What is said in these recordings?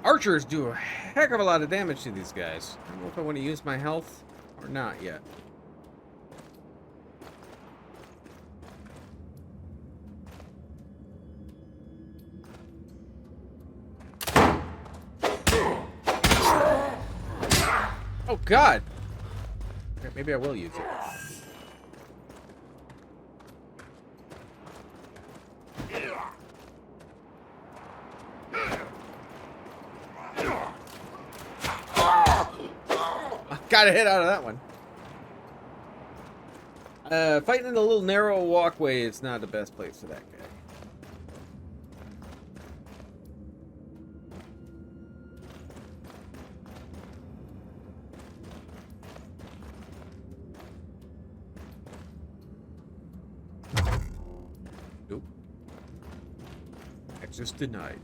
Archers do a heck of a lot of damage to these guys. I don't know if I want to use my health or not yet. Oh God! Okay, maybe I will use it. Got a hit out of that one. Fighting in a little narrow walkway is not the best place for that guy. Nope. Access denied.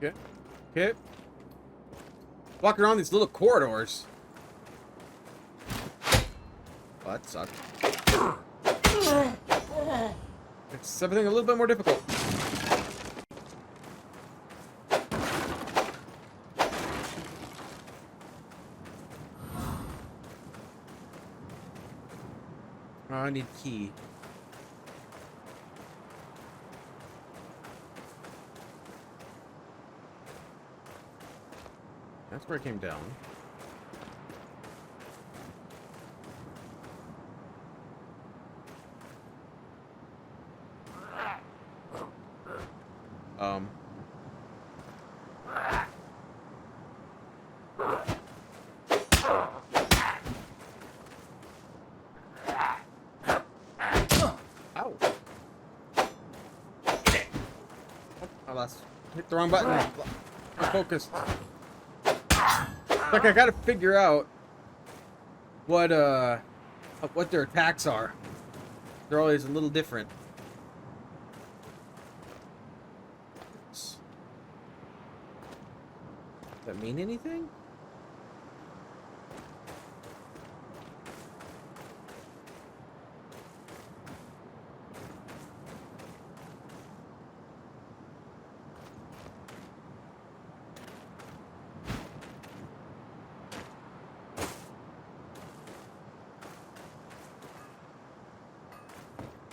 Okay. Okay. Walking around these little corridors. Oh, that sucked. It's everything a little bit more difficult. Oh, I need key. That's where it came down. Ow. I lost. Hit the wrong button. I'm focused. Like I gotta figure out what their attacks are. They're always a little different. Does that mean anything?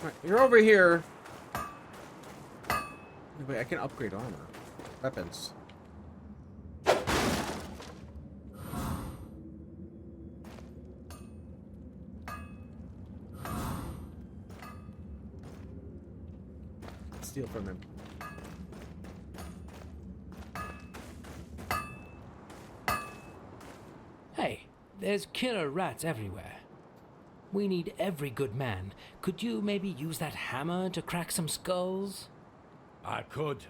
Alright, you're over here. Wait, I can upgrade armor. Weapons. Steal from him. Hey, there's killer rats everywhere. We need every good man. Could you maybe use that hammer to crack some skulls? I could.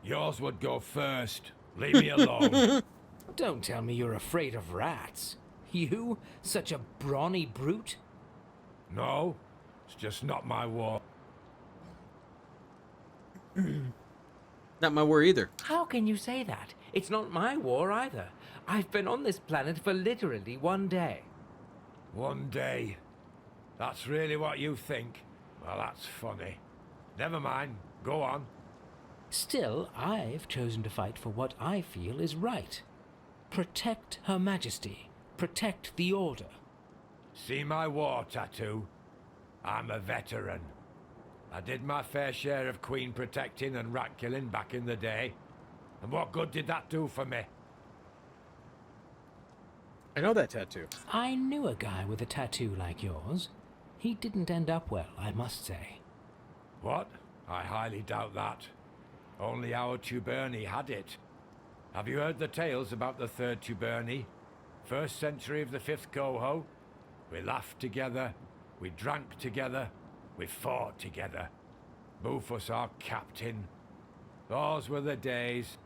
Yours would go first. Leave me alone. Don't tell me you're afraid of rats. You? Such a brawny brute? No, it's just not my war. Not my war either. How can you say that? It's not my war either. I've been on this planet for literally one day. One day. That's really what you think? Well, that's funny. Never mind. Go on. Still, I've chosen to fight for what I feel is right. Protect Her Majesty. Protect the Order. See my war tattoo? I'm a veteran. I did my fair share of queen protecting and rat killing back in the day. And what good did that do for me? I know that tattoo. I knew a guy with a tattoo like yours. He didn't end up well, I must say. What? I highly doubt that. Only our Tuberni had it. Have you heard the tales about the third Tuberni? First century of the 5th Coho. We laughed together, we drank together, we fought together. Bufus our captain. Those were the days.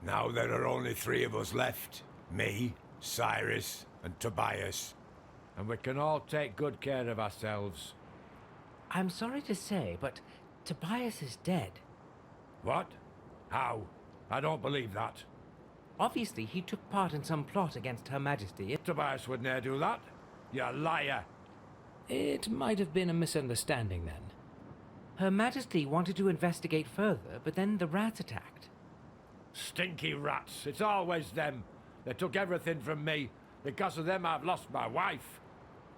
Now there are only 3 of us left. Me, Cyrus, and Tobias. And we can all take good care of ourselves. I'm sorry to say, but Tobias is dead. What? How? I don't believe that. Obviously, he took part in some plot against Her Majesty. Tobias would ne'er do that. You liar. It might have been a misunderstanding then. Her Majesty wanted to investigate further, but then the rats attacked. Stinky rats. It's always them. They took everything from me. Because of them, I've lost my wife.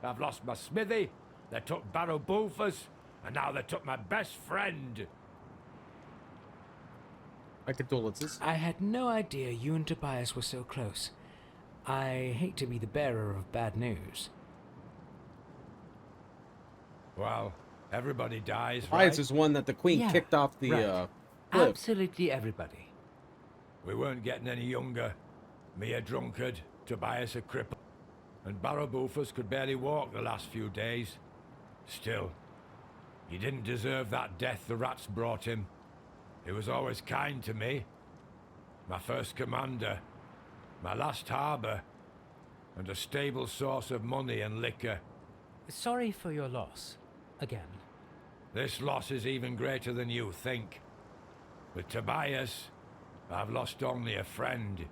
I've lost my smithy. They took Barrow Bufus. And now they took my best friend. My condolences. I had no idea you and Tobias were so close. I hate to be the bearer of bad news. Well, everybody dies, Tobias right? is one that the queen Yeah, kicked off the right. cliff. Absolutely everybody. We weren't getting any younger. Me a drunkard, Tobias a cripple. And Barrow Bufus could barely walk the last few days. Still, he didn't deserve that death the rats brought him. He was always kind to me. My first commander, my last harbour, and a stable source of money and liquor. Sorry for your loss. Again. This loss is even greater than you think. With Tobias, I've lost only a friend.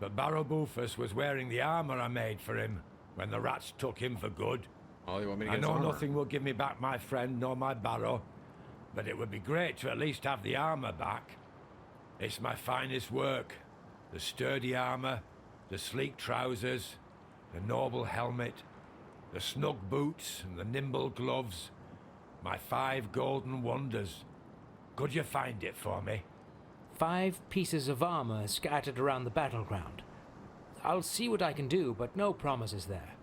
But Barrow Bufus was wearing the armour I made for him when the rats took him for good. Oh, you want me to I get know his armor? nothing will give me back my friend nor my barrow, but it would be great to at least have the armour back. It's my finest work. The sturdy armour, the sleek trousers, the noble helmet, the snug boots and the nimble gloves. My 5 golden wonders. Could you find it for me? 5 pieces of armor scattered around the battleground. I'll see what I can do, but no promises there.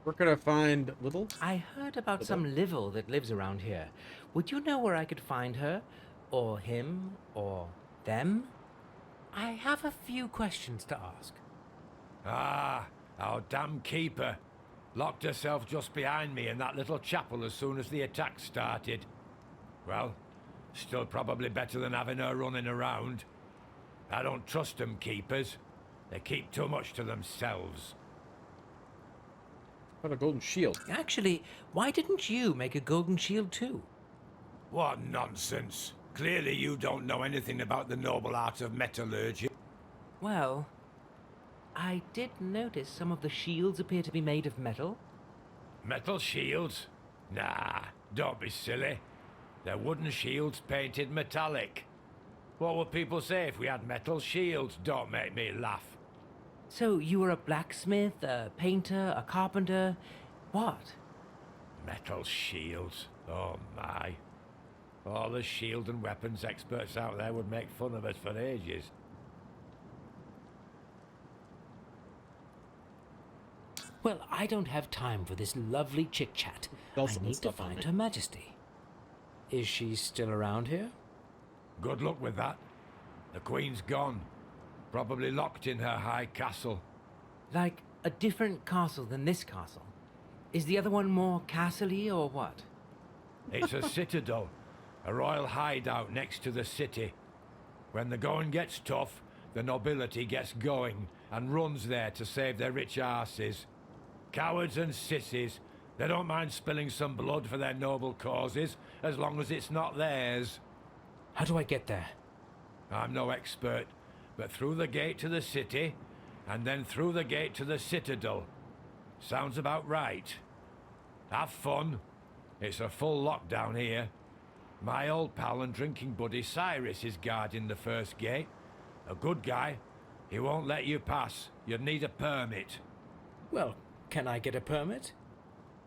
Where could I find Little? I heard about some Livil that lives around here. Would you know where I could find her? Or him? Or them? I have a few questions to ask. Ah, our damn keeper. Locked herself just behind me in that little chapel as soon as the attack started. Well, still probably better than having her running around. I don't trust them keepers. They keep too much to themselves. What a golden shield. Actually, why didn't you make a golden shield too? What nonsense. Clearly you don't know anything about the noble art of metallurgy. Well, I did notice some of the shields appear to be made of metal. Metal shields? Nah, don't be silly. They're wooden shields painted metallic. What would people say if we had metal shields? Don't make me laugh. So you were a blacksmith, a painter, a carpenter. What? Metal shields? Oh my. All the shield and weapons experts out there would make fun of us for ages. Well, I don't have time for this lovely chit-chat. Tell I some need to stuff on find me. Her Majesty. Is she still around here? Good luck with that. The Queen's gone. Probably locked in her high castle. Like a different castle than this castle? Is the other one more castle-y or what? It's a citadel. A royal hideout next to the city. When the going gets tough, the nobility gets going and runs there to save their rich arses. Cowards and sissies, they don't mind spilling some blood for their noble causes, as long as it's not theirs. How do I get there? I'm no expert, but through the gate to the city, and then through the gate to the citadel. Sounds about right. Have fun. It's a full lockdown here. My old pal and drinking buddy Cyrus is guarding the first gate. A good guy. He won't let you pass. You'd need a permit. Well, can I get a permit?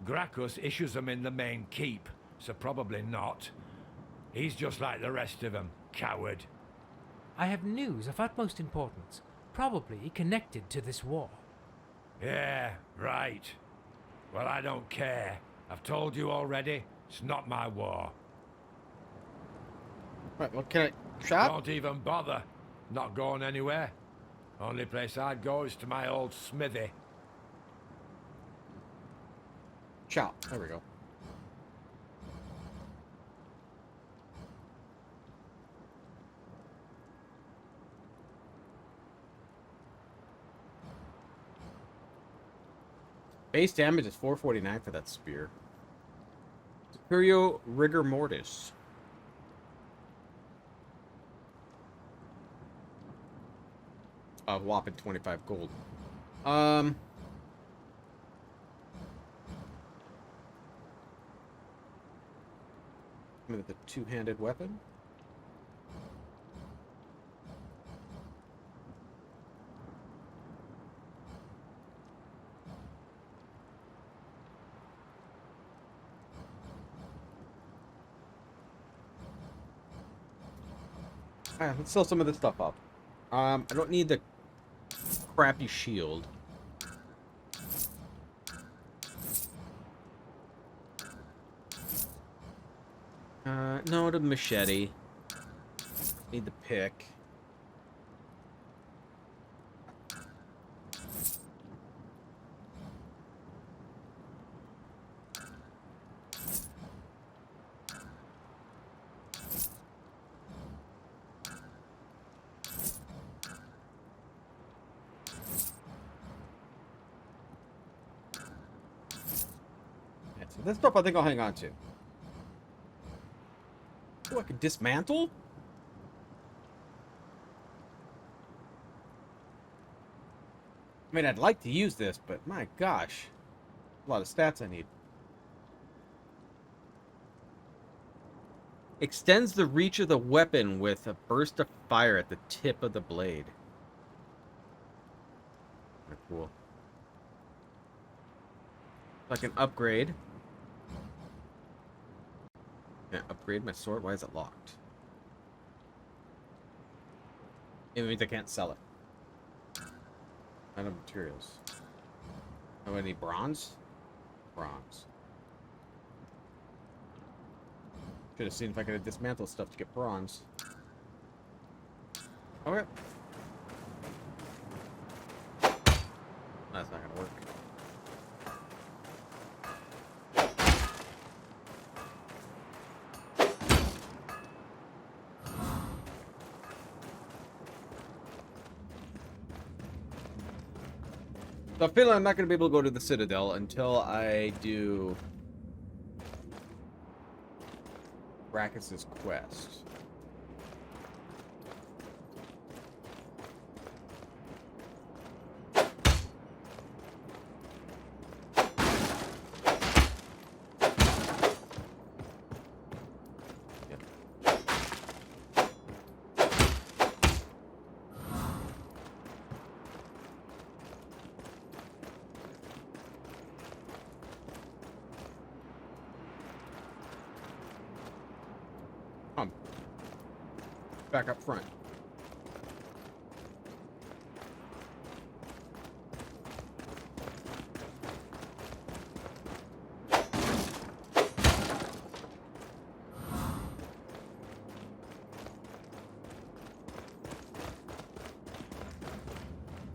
Gracchus issues them in the main keep, so probably not. He's just like the rest of them. Coward. I have news of utmost importance, probably connected to this war. Yeah, right. Well, I don't care. I've told you already. It's not my war. Right, well, can I shop? Don't even bother. Not going anywhere. Only place I'd go is to my old smithy. Chop. There we go. Base damage is 449 for that spear. Superior rigor mortis. A whopping 25 gold. With the two-handed weapon. Alright, let's sell some of this stuff up. I don't need the crappy shield. No, the machete. Need the pick. Yeah, so this stuff I think I'll hang on to. Oh, I can dismantle? I mean, I'd like to use this, but my gosh. A lot of stats I need. Extends the reach of the weapon with a burst of fire at the tip of the blade. Cool. I can upgrade. Can I upgrade my sword? Why is it locked? It means I can't sell it. Item materials. Oh, I need bronze? Bronze. Should have seen if I could dismantle stuff to get bronze. Okay. That's not gonna work. So I feel I'm not going to be able to go to the Citadel until I do Brackus's quest. Back up front.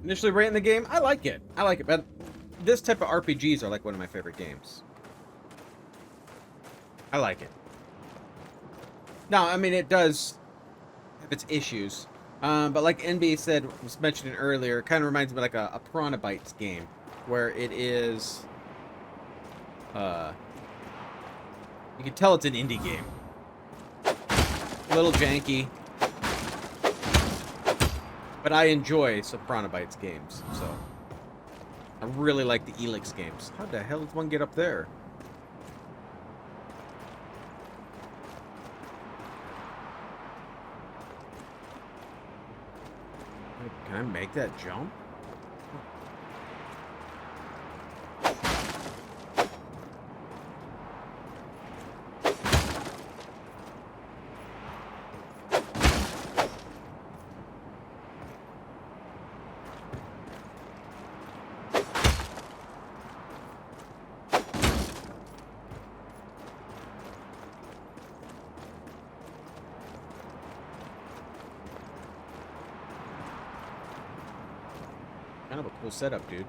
Initially right in the game, I like it. I like it, but this type of RPGs are like one of my favorite games. I like it. Now, I mean, it does its issues, but like NB said, was mentioning earlier, it kind of reminds me like a Piranha Bytes game, where it is, you can tell it's an indie game, a little janky, but I enjoy some Piranha Bytes games, so I really like the Elix games. How the hell does one get up there? Can I make that jump? Kind of a cool setup, dude.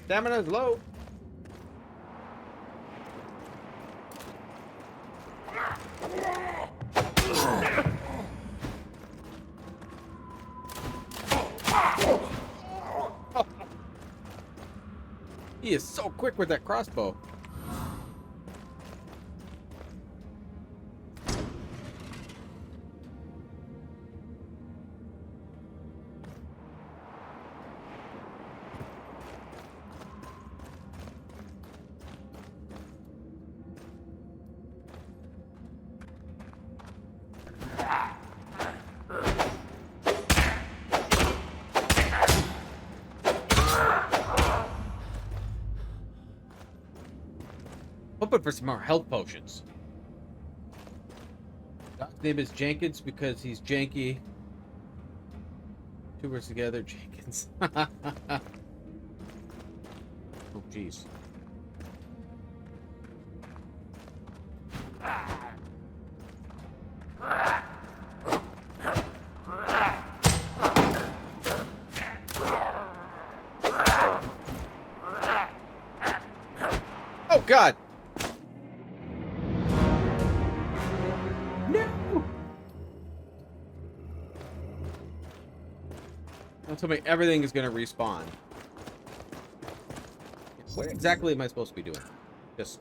Stamina's low. He is so quick with that crossbow. Hoping for some more health potions. Doc's name is Jenkins because he's janky. Two words together, Jenkins. Oh, jeez. Oh, God! Don't tell me everything is going to respawn. What exactly am I supposed to be doing? Just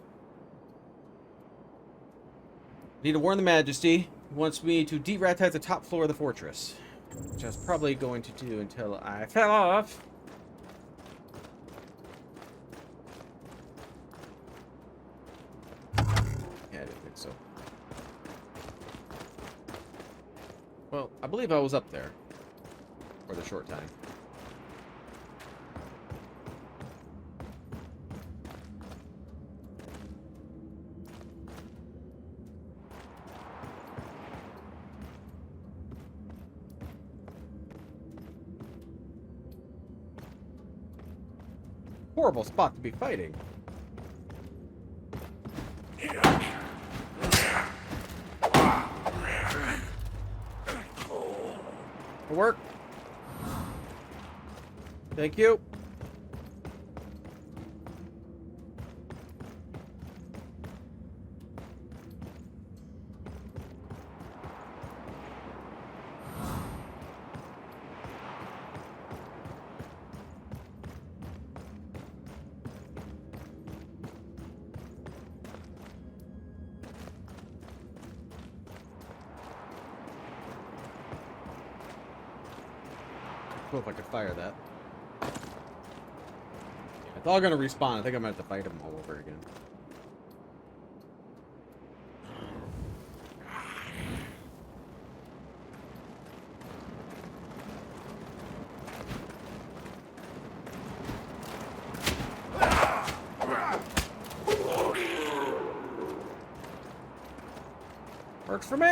need to warn the Majesty. He wants me to de-ratize the top floor of the fortress, which I was probably going to do until I fell off. Yeah, I didn't think so. Well, I believe I was up there. For the short time. Horrible spot to be fighting. Work. Thank you. Cool if I could fire that. It's all gonna respawn. I think I'm gonna have to fight them all over again. Works for me.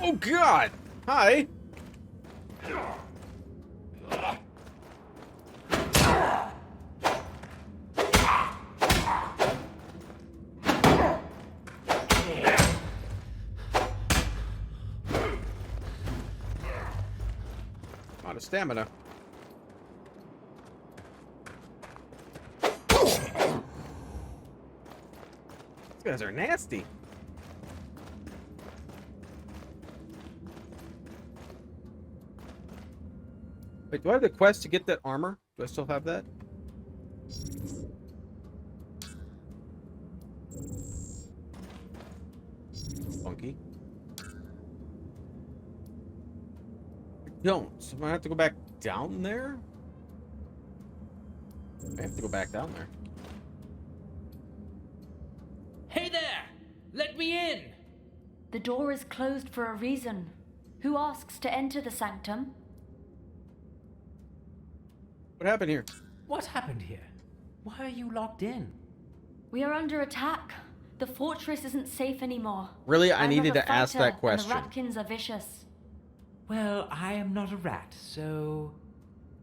Oh God! Hi. Out of stamina. These guys are nasty. Wait, do I have the quest to get that armor? Do I still have that? funky. I don't. So I have to go back down there? I have to go back down there. Hey there! Let me in! The door is closed for a reason. Who asks to enter the sanctum? What happened here? What happened here? Why are you locked in? We are under attack. The fortress isn't safe anymore. Really? I I'm needed not a to ask fighter, that question. And the Ratkins are vicious. Well, I am not a rat, so...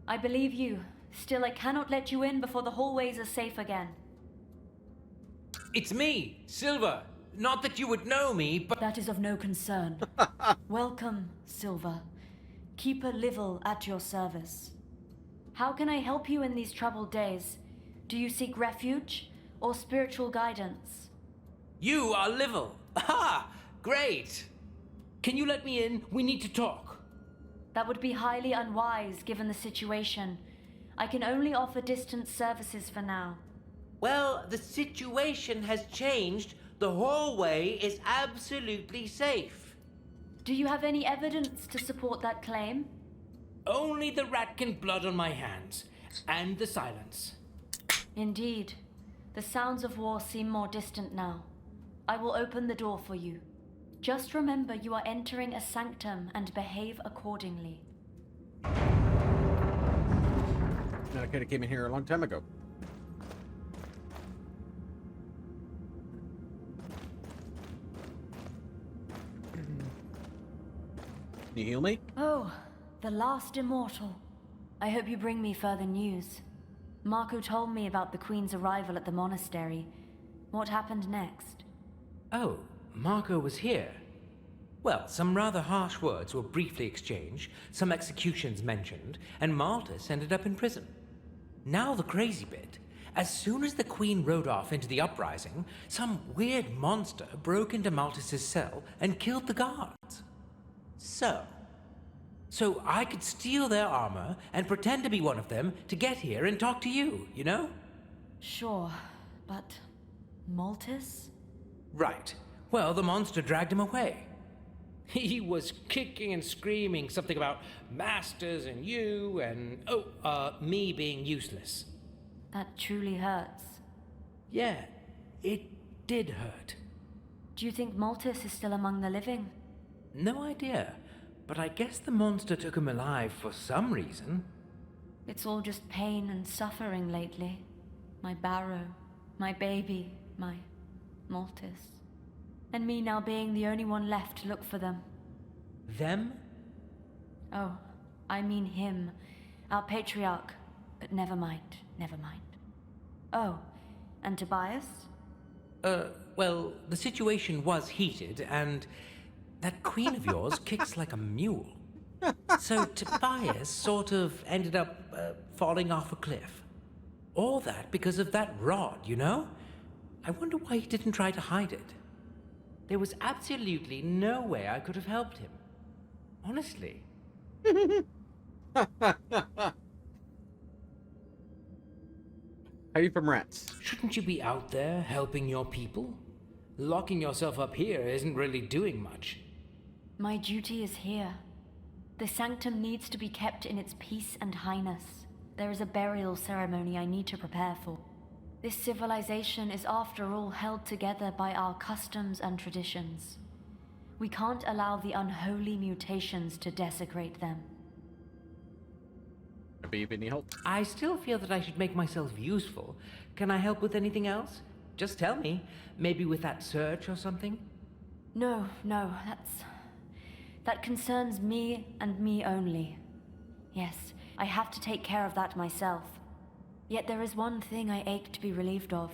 I believe you. Still, I cannot let you in before the hallways are safe again. It's me, Silver. Not that you would know me, but... That is of no concern. Welcome, Silver. Keeper Livel at your service. How can I help you in these troubled days? Do you seek refuge or spiritual guidance? You are Livel. Aha! Great! Can you let me in? We need to talk. That would be highly unwise given the situation. I can only offer distance services for now. Well, the situation has changed. The hallway is absolutely safe. Do you have any evidence to support that claim? Only the ratkin blood on my hands, and the silence. Indeed. The sounds of war seem more distant now. I will open the door for you. Just remember you are entering a sanctum and behave accordingly. I could have came in here a long time ago. Can you heal me? Oh, the last immortal. I hope you bring me further news. Marco told me about the Queen's arrival at the monastery. What happened next? Oh, Marco was here. Well, some rather harsh words were briefly exchanged, some executions mentioned, and Maltus ended up in prison. Now the crazy bit. As soon as the Queen rode off into the uprising, some weird monster broke into Maltus's cell and killed the guards. So I could steal their armor and pretend to be one of them to get here and talk to you, you know? Sure, but... Maltus? Right. Well, the monster dragged him away. He was kicking and screaming something about masters and you and, me being useless. That truly hurts. Yeah, it did hurt. Do you think Maltus is still among the living? No idea, but I guess the monster took him alive for some reason. It's all just pain and suffering lately. My Barrow, my baby, my Maltus. And me now being the only one left to look for them. Them? Oh, I mean him. Our patriarch. But never mind, never mind. Oh, and Tobias? Well, the situation was heated, and that queen of yours kicks like a mule. So Tobias sort of ended up falling off a cliff. All that because of that rod, you know? I wonder why he didn't try to hide it. There was absolutely no way I could have helped him. Honestly. Are you from Rats? Shouldn't you be out there helping your people? Locking yourself up here isn't really doing much. My duty is here. The sanctum needs to be kept in its peace and highness. There is a burial ceremony I need to prepare for. This civilization is after all held together by our customs and traditions. We can't allow the unholy mutations to desecrate them. Be of any help? I still feel that I should make myself useful. Can I help with anything else? Just tell me. Maybe with that search or something? No, that concerns me and me only. Yes, I have to take care of that myself. Yet there is one thing I ache to be relieved of.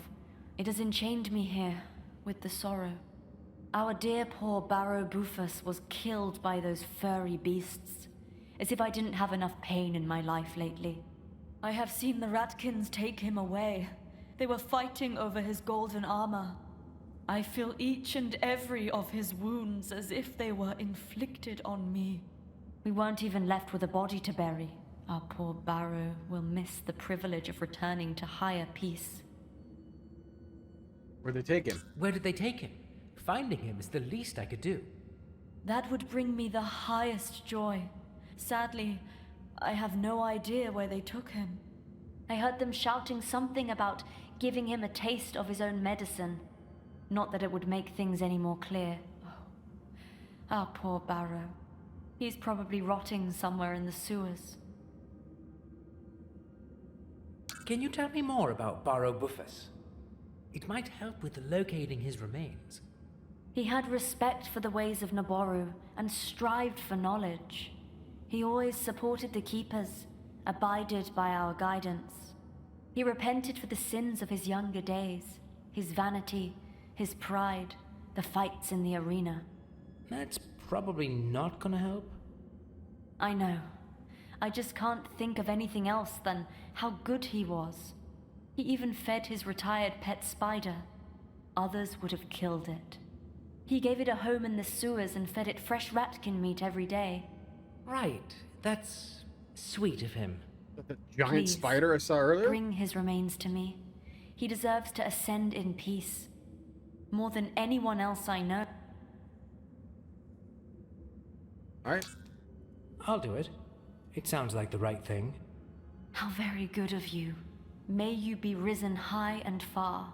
It has enchained me here, with the sorrow. Our dear poor Barrow Bufus was killed by those furry beasts. As if I didn't have enough pain in my life lately. I have seen the Ratkins take him away. They were fighting over his golden armor. I feel each and every of his wounds as if they were inflicted on me. We weren't even left with a body to bury. Our poor Barrow will miss the privilege of returning to higher peace. Where'd they take him? Where did they take him? Finding him is the least I could do. That would bring me the highest joy. Sadly, I have no idea where they took him. I heard them shouting something about giving him a taste of his own medicine. Not that it would make things any more clear. Oh, our poor Barrow. He's probably rotting somewhere in the sewers. Can you tell me more about Barrow Buffus? It might help with locating his remains. He had respect for the ways of Naboru and strived for knowledge. He always supported the Keepers, abided by our guidance. He repented for the sins of his younger days, his vanity, his pride, the fights in the arena. That's probably not gonna help. I know. I just can't think of anything else than how good he was. He even fed his retired pet spider. Others would have killed it. He gave it a home in the sewers and fed it fresh ratkin meat every day. Right, that's sweet of him. The giant Please, spider I saw earlier? Bring his remains to me. He deserves to ascend in peace. More than anyone else I know. Alright. I'll do it. It sounds like the right thing. How very good of you. May you be risen high and far.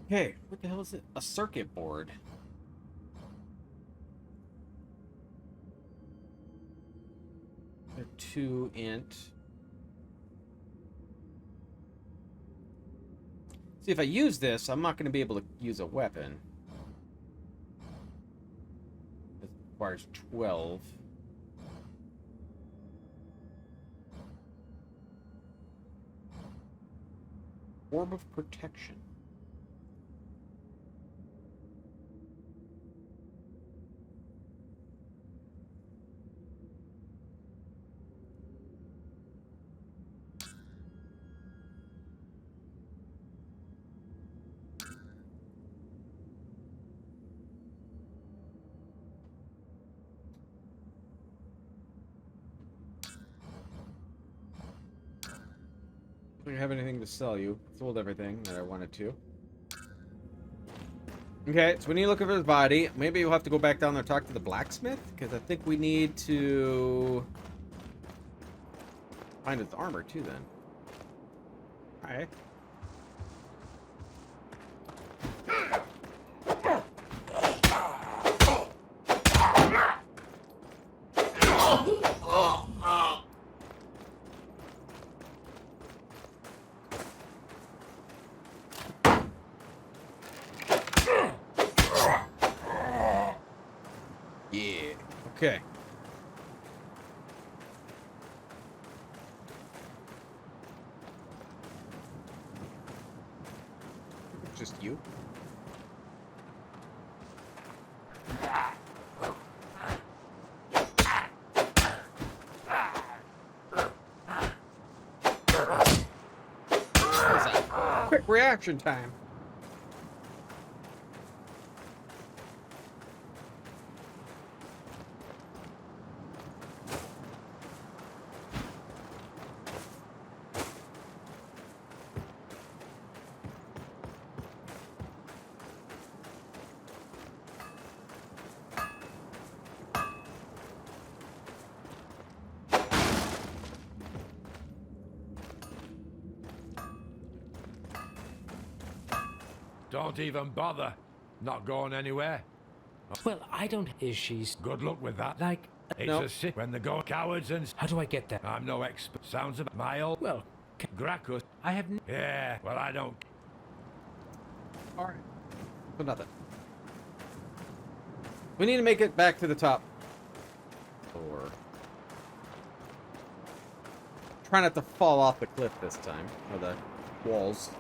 Okay, what the hell is it? A circuit board. They're 2 int. See, if I use this, I'm not going to be able to use a weapon. It requires 12. Orb of protection. I don't have anything to sell you. Sold everything that I wanted to. Okay, so we need to look over his body. Maybe we'll have to go back down there and talk to the blacksmith, because I think we need to find his armor too then. Alright. Okay. Just you? What's that? Quick reaction time. Don't even bother. Not going anywhere. Well, I don't... Is she's... Good luck with that. Like... It's Nope. a sick when they go cowards and... How do I get that? I'm no expert. Sounds about my old... Well, Gracchus. I have... Yeah, well, I don't... Alright. So nothing. We need to make it back to the top floor. Try not to fall off the cliff this time. Or the walls.